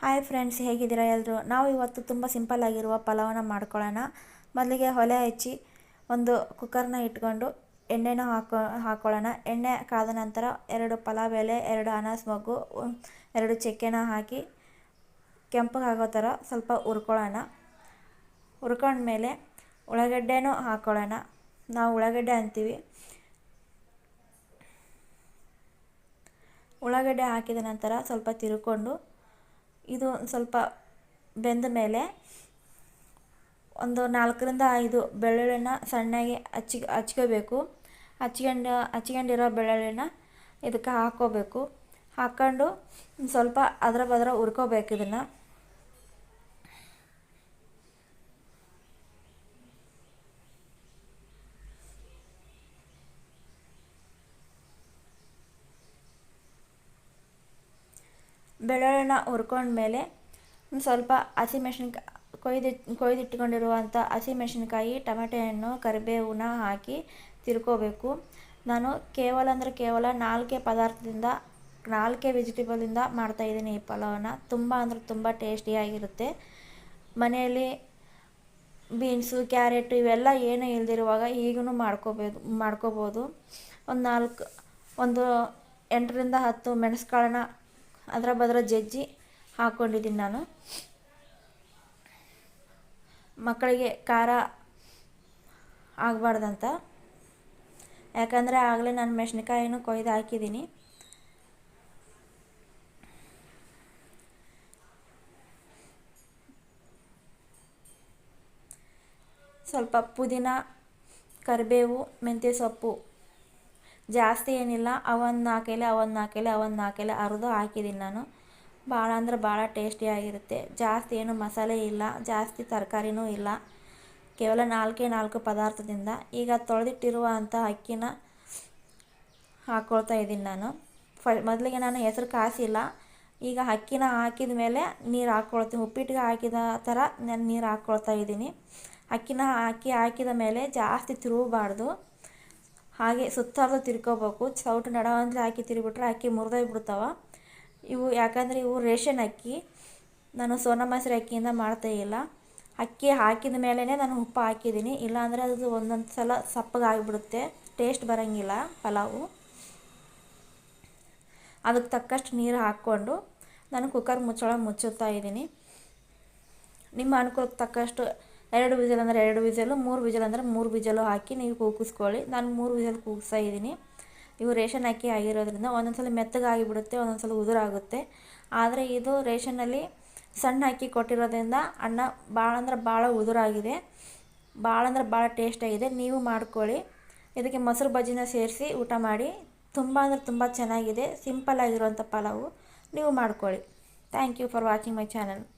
Hi friends, ಹೇಗಿದ್ದೀರಾ ಎಲ್ಲರೂ? ನಾವು ಇವತ್ತು ತುಂಬ ಸಿಂಪಲ್ ಆಗಿರುವ ಪಲಾವನ್ನ ಮಾಡ್ಕೊಳ್ಳೋಣ. ಮೊದಲಿಗೆ ಒಲೆ ಹಚ್ಚಿ ಒಂದು ಕುಕ್ಕರ್ನ ಇಟ್ಕೊಂಡು ಎಣ್ಣೆನ ಹಾಕ್ಕೊಳ್ಳೋಣ. ಎಣ್ಣೆ ಕಾದ ನಂತರ 2 ಪಲಾವ್ ಎಲೆ, 2 ಅನಾಸ್ ಮೊಗ್ಗು, 2 ಚಕ್ಕೆನ ಹಾಕಿ ಕೆಂಪಗಾಗೋ ಥರ ಸ್ವಲ್ಪ ಹುರ್ಕೊಳ್ಳೋಣ. ಹುರ್ಕೊಂಡ್ಮೇಲೆ ಉಳ್ಳಾಗಡ್ಡೆನೂ ಹಾಕ್ಕೊಳ್ಳೋಣ. ನಾವು ಉಳ್ಳಾಗಡ್ಡೆ ಅಂತೀವಿ. ಉಳ್ಳಾಗಡ್ಡೆ ಹಾಕಿದ ನಂತರ ಸ್ವಲ್ಪ ತಿರ್ಕೊಂಡು ಇದು ಸ್ವಲ್ಪ ಬೆಂದ ಮೇಲೆ ಒಂದು 4ರಿಂದ 5 ಬೆಳ್ಳುಳ್ಳಿನ ಸಣ್ಣಗೆ ಹಚ್ಕೋಬೇಕು. ಹಚ್ಕೊಂಡಿರೋ ಬೆಳ್ಳುಳ್ಳಿನ ಇದಕ್ಕೆ ಹಾಕ್ಕೋಬೇಕು. ಹಾಕ್ಕೊಂಡು ಸ್ವಲ್ಪ ಅದರ ಬದರ ಹುರ್ಕೋಬೇಕು. ಇದನ್ನು ಬೆಳ್ಳುಳ್ಳಿನ ಹುರ್ಕೊಂಡ್ಮೇಲೆ ಸ್ವಲ್ಪ ಕೊಯ್ದಿಟ್ಕೊಂಡಿರುವಂಥ ಹಸಿಮೆಣಸಿನ್ಕಾಯಿ, ಟೊಮೆಟೊ ಹಣ್ಣು, ಕರಿಬೇವನ್ನ ಹಾಕಿ ತಿರ್ಕೋಬೇಕು. ನಾನು ಕೇವಲ 4 ವೆಜಿಟೇಬಲಿಂದ ಮಾಡ್ತಾಯಿದ್ದೀನಿ ಈ ಪಲಾವನ್ನ. ತುಂಬ ಅಂದರೆ ತುಂಬ ಟೇಸ್ಟಿಯಾಗಿರುತ್ತೆ. ಮನೆಯಲ್ಲಿ ಬೀನ್ಸು, ಕ್ಯಾರೆಟು ಇವೆಲ್ಲ ಏನೂ ಇಲ್ದಿರುವಾಗ ಈಗೂ ಮಾಡ್ಕೋಬೋದು. ಒಂದು 8ರಿಂದ 10 ಮೆಣಸುಕಾಳನ್ನ ಅದರ ಬದರ ಜಜ್ಜಿ ಹಾಕ್ಕೊಂಡಿದ್ದೀನಿ ನಾನು. ಮಕ್ಕಳಿಗೆ ಖಾರ ಆಗಬಾರ್ದಂತ, ಯಾಕಂದರೆ ಆಗಲೇ ನಾನು ಮೆಣಸಿನ್ಕಾಯಿನೂ ಕೊಯ್ದು ಹಾಕಿದ್ದೀನಿ. ಸ್ವಲ್ಪ ಪುದೀನ, ಕರಿಬೇವು, ಮೆಂತ್ಯ ಸೊಪ್ಪು ಜಾಸ್ತಿ ಏನಿಲ್ಲ, ಅವೊಂದು 4 ಎಲೆ ಅರಿದು ಹಾಕಿದ್ದೀನಿ ನಾನು. ಭಾಳ ಅಂದ್ರೆ ಭಾಳ ಟೇಸ್ಟಿಯಾಗಿರುತ್ತೆ. ಜಾಸ್ತಿ ಏನು ಮಸಾಲೆ ಇಲ್ಲ, ಜಾಸ್ತಿ ತರಕಾರಿನೂ ಇಲ್ಲ, ಕೇವಲ 4 ಪದಾರ್ಥದಿಂದ. ಈಗ ತೊಳೆದಿಟ್ಟಿರುವಂಥ ಅಕ್ಕಿನ ಹಾಕ್ಕೊಳ್ತಾ ಇದ್ದೀನಿ ನಾನು. ಮೊದಲಿಗೆ ನಾನು ಹೆಸರು ಕಾಸಿಲ್ಲ. ಈಗ ಅಕ್ಕಿನ ಹಾಕಿದ ಮೇಲೆ ನೀರು ಹಾಕ್ಕೊಳ್ತೀನಿ. ಉಪ್ಪಿಟ್ಟಿಗೆ ಹಾಕಿದ ಥರ ನಾನು ನೀರು ಹಾಕ್ಕೊಳ್ತಾ ಇದ್ದೀನಿ. ಅಕ್ಕಿನ ಹಾಕಿದ ಮೇಲೆ ಜಾಸ್ತಿ ತಿರುಗಬಾರ್ದು, ಹಾಗೆ ಸುತ್ತಾರ್ದು ತಿರ್ಕೋಬೇಕು. ಸೌಟು ನಡವಂದ್ರೆ ಹಾಕಿ ತಿರುಗಿಬಿಟ್ರೆ ಅಕ್ಕಿ ಮುರಿದೋಗ್ಬಿಡ್ತಾವೆ ಯಾಕಂದರೆ ಇವು ರೇಷನ್ ಅಕ್ಕಿ. ನಾನು ಸೋನಾ ಮಸೂರಿ ಅಕ್ಕಿಯಿಂದ ಮಾಡ್ತಾಯಿಲ್ಲ. ಅಕ್ಕಿ ಹಾಕಿದ ಮೇಲೇ ನಾನು ಉಪ್ಪು ಹಾಕಿದ್ದೀನಿ, ಇಲ್ಲಾಂದರೆ ಅದು ಒಂದೊಂದು ಸಲ ಸಪ್ಪಗಾಗಿಬಿಡುತ್ತೆ, ಟೇಸ್ಟ್ ಬರೋಂಗಿಲ್ಲ ಪಲಾವು. ಅದಕ್ಕೆ ತಕ್ಕಷ್ಟು ನೀರು ಹಾಕ್ಕೊಂಡು ನಾನು ಕುಕ್ಕರ್ ಮುಚ್ಚುತ್ತಾ ಇದ್ದೀನಿ. ನಿಮ್ಮ ಅನುಕೂಲಕ್ಕೆ ತಕ್ಕಷ್ಟು 2 ವಿಸಲ್ ಅಂದರೆ 2 ವಿಸಲು, 3 ವಿಸಲ್ ಅಂದರೆ 3 ವಿಸಲು ಹಾಕಿ ನೀವು ಕೂಗಿಸ್ಕೊಳ್ಳಿ. ನಾನು 3 ವಿಸಲ್ ಕೂಗಿಸ್ತಾ ಇದ್ದೀನಿ. ಇವು ರೇಷನ್ ಅಕ್ಕಿ ಆಗಿರೋದ್ರಿಂದ ಒಂದೊಂದ್ಸಲ ಮೆತ್ತಗಾಗಿಬಿಡುತ್ತೆ, ಒಂದೊಂದ್ಸಲ ಉದುರಾಗುತ್ತೆ. ಆದರೆ ಇದು ರೇಷನ್ನಲ್ಲಿ ಸಣ್ಣ ಅಕ್ಕಿ ಕೊಟ್ಟಿರೋದ್ರಿಂದ ಅನ್ನ ಭಾಳ ಅಂದ್ರೆ ಭಾಳ ಉದುರಾಗಿದೆ, ಭಾಳ ಅಂದ್ರೆ ಭಾಳ ಟೇಸ್ಟಾಗಿದೆ. ನೀವು ಮಾಡ್ಕೊಳ್ಳಿ. ಇದಕ್ಕೆ ಮೊಸರು ಬಜ್ಜಿನ ಸೇರಿಸಿ ಊಟ ಮಾಡಿ. ತುಂಬ ಅಂದರೆ ತುಂಬ ಚೆನ್ನಾಗಿದೆ. ಸಿಂಪಲ್ ಆಗಿರುವಂಥ ಪಲಾವು. ನೀವು ಮಾಡ್ಕೊಳ್ಳಿ. Thank you for watching my channel.